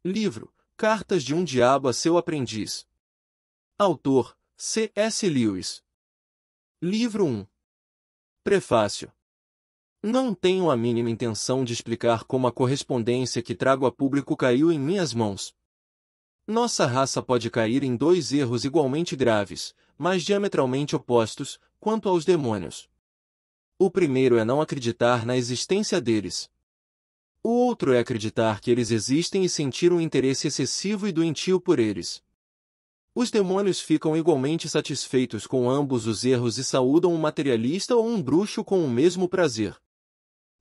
Livro: Cartas de um Diabo a seu Aprendiz. Autor: C.S. Lewis. Livro 1. Prefácio. Não tenho a mínima intenção de explicar como a correspondência que trago a público caiu em minhas mãos. Nossa raça pode cair em dois erros igualmente graves, mas diametralmente opostos, quanto aos demônios. O primeiro é não acreditar na existência deles. O outro é acreditar que eles existem e sentir um interesse excessivo e doentio por eles. Os demônios ficam igualmente satisfeitos com ambos os erros e saúdam um materialista ou um bruxo com o mesmo prazer.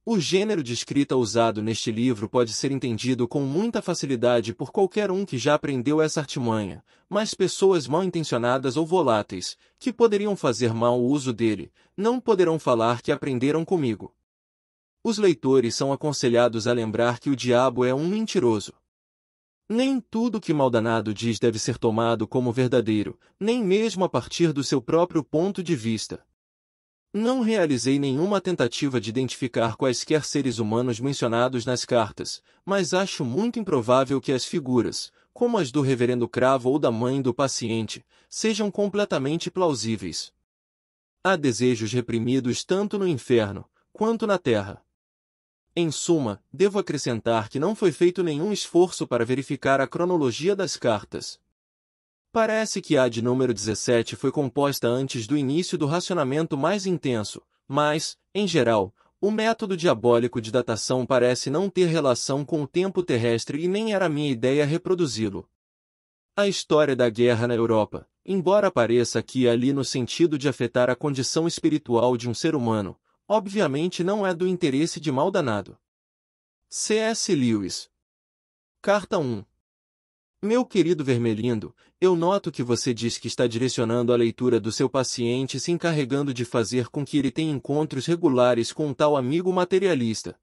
O gênero de escrita usado neste livro pode ser entendido com muita facilidade por qualquer um que já aprendeu essa artimanha, mas pessoas mal intencionadas ou voláteis, que poderiam fazer mau uso dele, não poderão falar que aprenderam comigo. Os leitores são aconselhados a lembrar que o diabo é um mentiroso. Nem tudo que Maldanado diz deve ser tomado como verdadeiro, nem mesmo a partir do seu próprio ponto de vista. Não realizei nenhuma tentativa de identificar quaisquer seres humanos mencionados nas cartas, mas acho muito improvável que as figuras, como as do reverendo Cravo ou da mãe do paciente, sejam completamente plausíveis. Há desejos reprimidos tanto no inferno, quanto na terra. Em suma, devo acrescentar que não foi feito nenhum esforço para verificar a cronologia das cartas. Parece que a de número 17 foi composta antes do início do racionamento mais intenso, mas, em geral, o método diabólico de datação parece não ter relação com o tempo terrestre e nem era minha ideia reproduzi-lo. A história da guerra na Europa, embora pareça aqui e ali no sentido de afetar a condição espiritual de um ser humano, obviamente não é do interesse de Maldanado. C.S. Lewis. Carta 1. Meu querido Vermelindo, eu noto que você diz que está direcionando a leitura do seu paciente se encarregando de fazer com que ele tenha encontros regulares com um tal amigo materialista.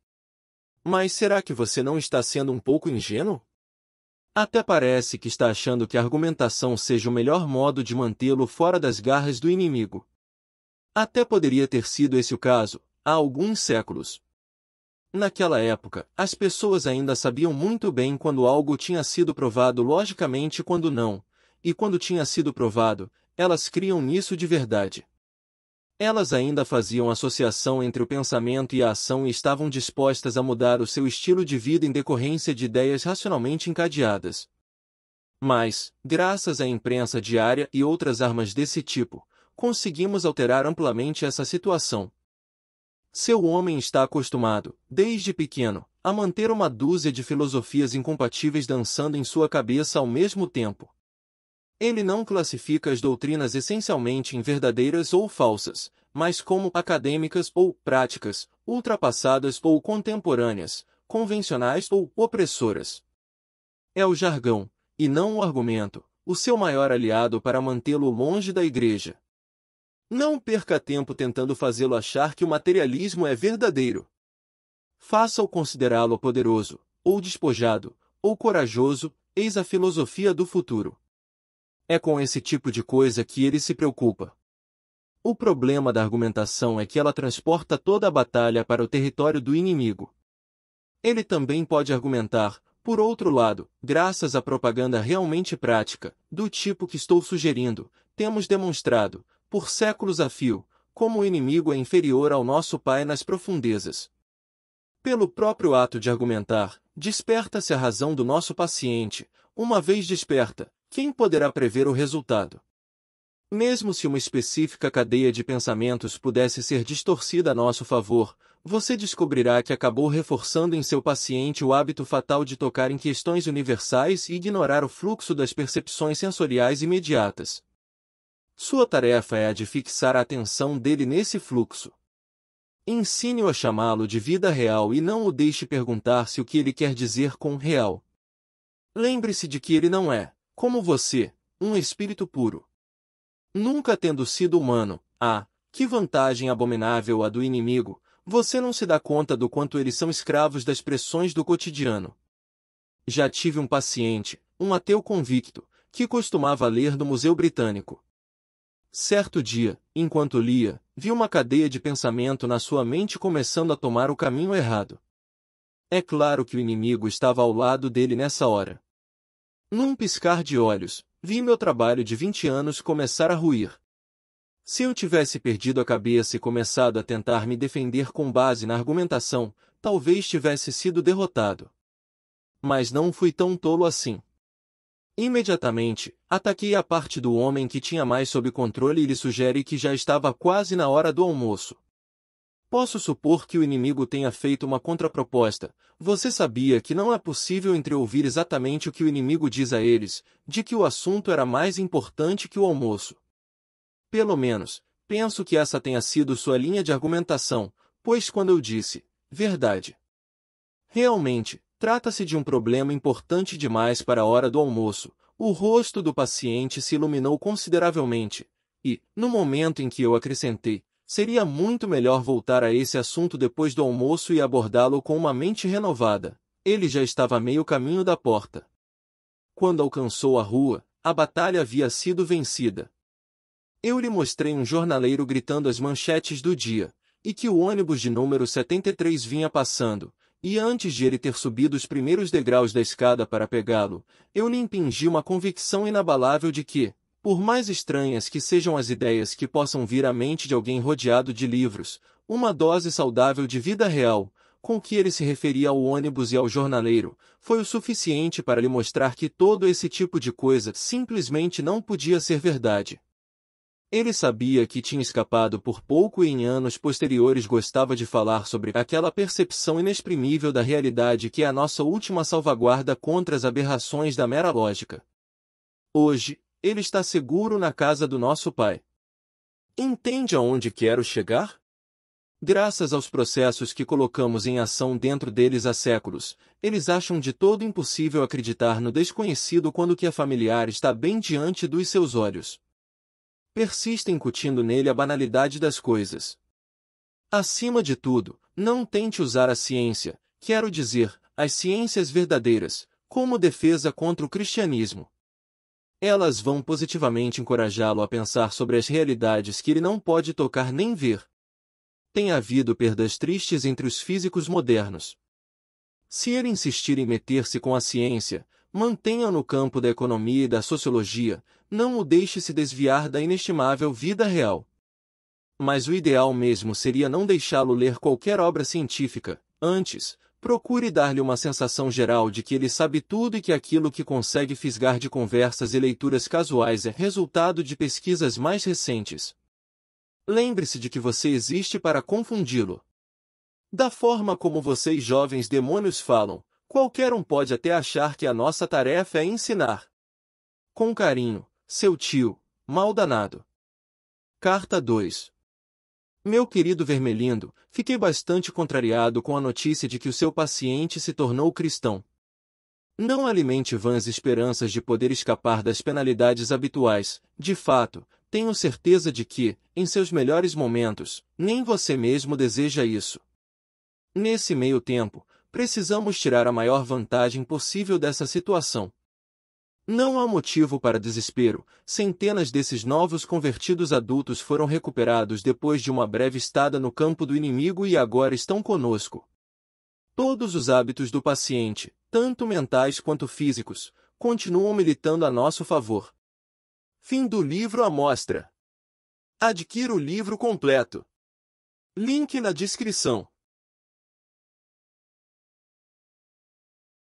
Mas será que você não está sendo um pouco ingênuo? Até parece que está achando que a argumentação seja o melhor modo de mantê-lo fora das garras do inimigo. Até poderia ter sido esse o caso, há alguns séculos. Naquela época, as pessoas ainda sabiam muito bem quando algo tinha sido provado logicamente e quando não, e quando tinha sido provado, elas criam nisso de verdade. Elas ainda faziam associação entre o pensamento e a ação e estavam dispostas a mudar o seu estilo de vida em decorrência de ideias racionalmente encadeadas. Mas, graças à imprensa diária e outras armas desse tipo, conseguimos alterar amplamente essa situação. Seu homem está acostumado, desde pequeno, a manter uma dúzia de filosofias incompatíveis dançando em sua cabeça ao mesmo tempo. Ele não classifica as doutrinas essencialmente em verdadeiras ou falsas, mas como acadêmicas ou práticas, ultrapassadas ou contemporâneas, convencionais ou opressoras. É o jargão, e não o argumento, o seu maior aliado para mantê-lo longe da igreja. Não perca tempo tentando fazê-lo achar que o materialismo é verdadeiro. Faça-o considerá-lo poderoso, ou despojado, ou corajoso, eis a filosofia do futuro. É com esse tipo de coisa que ele se preocupa. O problema da argumentação é que ela transporta toda a batalha para o território do inimigo. Ele também pode argumentar, por outro lado, graças à propaganda realmente prática, do tipo que estou sugerindo, temos demonstrado, por séculos a fio, como o inimigo é inferior ao nosso Pai nas profundezas. Pelo próprio ato de argumentar, desperta-se a razão do nosso paciente. Uma vez desperta, quem poderá prever o resultado? Mesmo se uma específica cadeia de pensamentos pudesse ser distorcida a nosso favor, você descobrirá que acabou reforçando em seu paciente o hábito fatal de tocar em questões universais e ignorar o fluxo das percepções sensoriais imediatas. Sua tarefa é a de fixar a atenção dele nesse fluxo. Ensine-o a chamá-lo de vida real e não o deixe perguntar-se o que ele quer dizer com real. Lembre-se de que ele não é, como você, um espírito puro. Nunca tendo sido humano, que vantagem abominável a do inimigo, você não se dá conta do quanto eles são escravos das pressões do cotidiano. Já tive um paciente, um ateu convicto, que costumava ler no Museu Britânico. Certo dia, enquanto lia, vi uma cadeia de pensamento na sua mente começando a tomar o caminho errado. É claro que o inimigo estava ao lado dele nessa hora. Num piscar de olhos, vi meu trabalho de 20 anos começar a ruir. Se eu tivesse perdido a cabeça e começado a tentar me defender com base na argumentação, talvez tivesse sido derrotado. Mas não fui tão tolo assim. Imediatamente, ataquei a parte do homem que tinha mais sob controle e lhe sugere que já estava quase na hora do almoço. Posso supor que o inimigo tenha feito uma contraproposta. Você sabia que não é possível entreouvir exatamente o que o inimigo diz a eles, de que o assunto era mais importante que o almoço. Pelo menos, penso que essa tenha sido sua linha de argumentação, pois quando eu disse, verdade. Realmente, trata-se de um problema importante demais para a hora do almoço, o rosto do paciente se iluminou consideravelmente, e, no momento em que eu acrescentei, seria muito melhor voltar a esse assunto depois do almoço e abordá-lo com uma mente renovada. Ele já estava a meio caminho da porta. Quando alcançou a rua, a batalha havia sido vencida. Eu lhe mostrei um jornaleiro gritando as manchetes do dia, e que o ônibus de número 73 vinha passando, e antes de ele ter subido os primeiros degraus da escada para pegá-lo, eu lhe impingi uma convicção inabalável de que, por mais estranhas que sejam as ideias que possam vir à mente de alguém rodeado de livros, uma dose saudável de vida real, com que ele se referia ao ônibus e ao jornaleiro, foi o suficiente para lhe mostrar que todo esse tipo de coisa simplesmente não podia ser verdade. Ele sabia que tinha escapado por pouco e em anos posteriores gostava de falar sobre aquela percepção inexprimível da realidade que é a nossa última salvaguarda contra as aberrações da mera lógica. Hoje, ele está seguro na casa do nosso Pai. Entende aonde quero chegar? Graças aos processos que colocamos em ação dentro deles há séculos, eles acham de todo impossível acreditar no desconhecido quando o que é familiar está bem diante dos seus olhos. Persistem incutindo nele a banalidade das coisas. Acima de tudo, não tente usar a ciência, quero dizer, as ciências verdadeiras, como defesa contra o cristianismo. Elas vão positivamente encorajá-lo a pensar sobre as realidades que ele não pode tocar nem ver. Tem havido perdas tristes entre os físicos modernos. Se ele insistir em meter-se com a ciência, mantenha-o no campo da economia e da sociologia, não o deixe se desviar da inestimável vida real. Mas o ideal mesmo seria não deixá-lo ler qualquer obra científica, antes, procure dar-lhe uma sensação geral de que ele sabe tudo e que aquilo que consegue fisgar de conversas e leituras casuais é resultado de pesquisas mais recentes. Lembre-se de que você existe para confundi-lo. Da forma como vocês jovens demônios falam, qualquer um pode até achar que a nossa tarefa é ensinar. Com carinho, seu tio, mal danado. Carta 2. Meu querido Vermelindo, fiquei bastante contrariado com a notícia de que o seu paciente se tornou cristão. Não alimente vãs esperanças de poder escapar das penalidades habituais. De fato, tenho certeza de que, em seus melhores momentos, nem você mesmo deseja isso. Nesse meio tempo, precisamos tirar a maior vantagem possível dessa situação. Não há motivo para desespero, centenas desses novos convertidos adultos foram recuperados depois de uma breve estada no campo do inimigo e agora estão conosco. Todos os hábitos do paciente, tanto mentais quanto físicos, continuam militando a nosso favor. Fim do livro à mostra. Adquira o livro completo. Link na descrição.